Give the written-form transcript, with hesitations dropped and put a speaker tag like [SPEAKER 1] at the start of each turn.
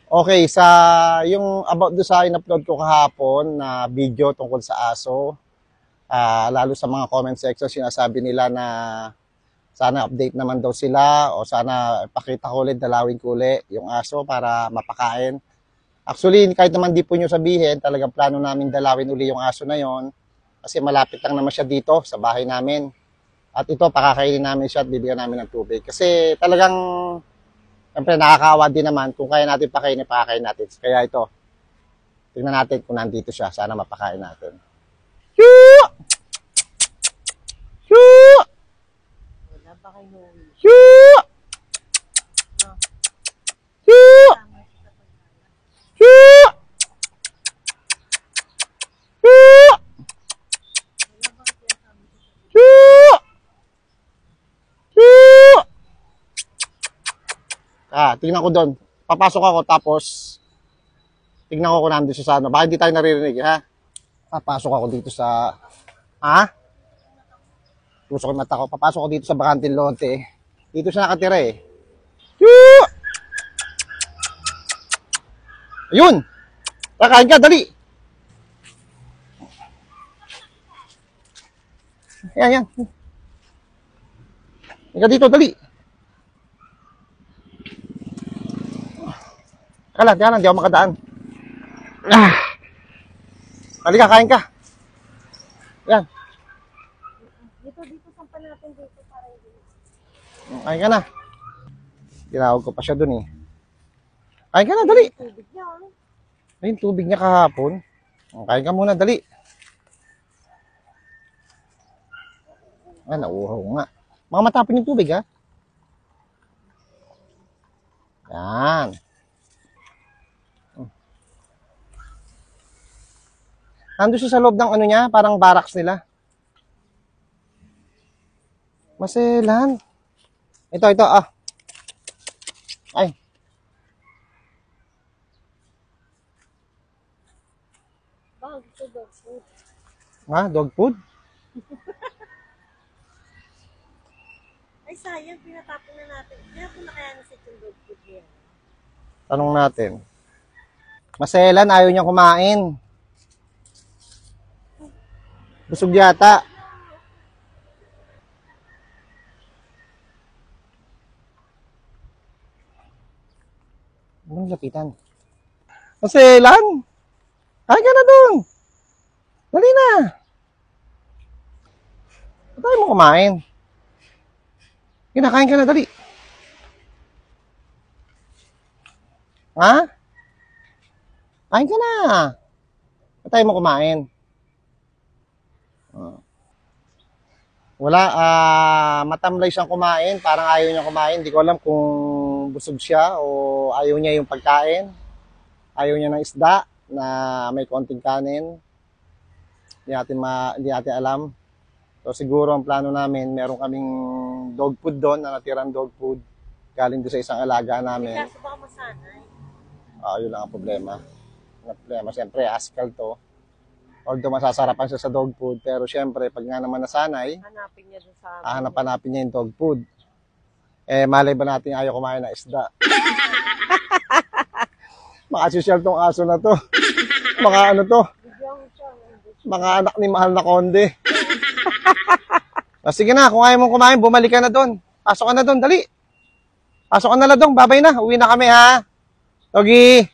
[SPEAKER 1] Okay, yung about do sa in-upload ko kahapon na video tungkol sa aso, lalo sa mga comment section, sinasabi nila na sana update naman daw sila o sana pakita ko ulit, dalawin ko ulit yung aso para mapakain. Actually, kahit naman di po nyo sabihin, talagang plano namin dalawin uli yung aso na yon kasi malapit lang naman siya dito sa bahay namin. At ito, pakakainin namin siya at bibigyan namin ng tubig. Kasi talagang, siyempre nakakaawa din naman kung kaya natin pakainin, pakakain natin. Kaya ito, tingnan natin kung nandito siya. Sana mapakain natin. Shoo! Shoo!
[SPEAKER 2] Wala ba kayo?
[SPEAKER 1] Shoo! Shoo! Shoo! Shoo! Shoo! Shoo! Tingnan ko doon. Papasok ako tapos tingnan ko kung nandun siya sa ano. Baka hindi tayo naririnig, ha? Papasok ako dito sa... Ha? Tusok yung mata ko. Papasok ako dito sa Bakanting Lote. Dito siya nakatira eh. Shoo! Ayun! Kakain ka, dali! Yan, yan. Ika dito, dali! Kalan, hindi ako makadaan. Halika, kain ka. Yan.
[SPEAKER 2] Dito, sampan natin dito para hindi.
[SPEAKER 1] Kain ka na. Tinawag ko pa siya dun eh. Kain ka na, dali.
[SPEAKER 2] Tubig niya, oh.
[SPEAKER 1] Ayun, tubig niya kahapon. Kain ka muna, dali. Nauuhaw nga. Mga matapon yung tubig, ha? Yan. Nandun siya sa loob ng ano niya, parang barracks nila. Maselan. Ito, ah. Ay.
[SPEAKER 2] Baka gusto dog food.
[SPEAKER 1] Ha? Dog food?
[SPEAKER 2] Ay, sayang, pinatapon na natin. Kaya po na kaya nasit yung dog food niya.
[SPEAKER 1] Tanong natin. Maselan, ayaw niya kumain. Busog yata. Anong lapitan? Maselan! Kain ka na dun! Dali na! Ba't tayo mo kumain? Kinakain ka na, dali. Ha? Kain ka na. Ba't tayo mo kumain? Wala, matamlay siyang kumain. Parang ayaw niya kumain. Hindi ko alam kung busog siya o ayaw niya yung pagkain. Ayaw niya ng isda na may konting kanin. Hindi natin alam. So siguro ang plano namin, meron kaming dog food doon, na natirang dog food. Galing doon sa isang alaga namin.
[SPEAKER 2] Kaso baka masanay.
[SPEAKER 1] Yun lang ang problema. Ang problema, siyempre, askal to. Although masasarapan siya sa dog food, pero siyempre, pag nga naman nasanay,
[SPEAKER 2] Hanapin niya dun sa...
[SPEAKER 1] hanapin niya yung dog food. Malay ba natin ayaw kumain ng isda? Maka-social tong aso na to. Mga ano to? Mga anak ni Mahal na Konde. Sige na, kung ayaw mong kumain, bumalik ka na doon. Pasok ka na doon, dali. Pasok ka na lang doon, babay na. Uwi na kami, ha? Togi!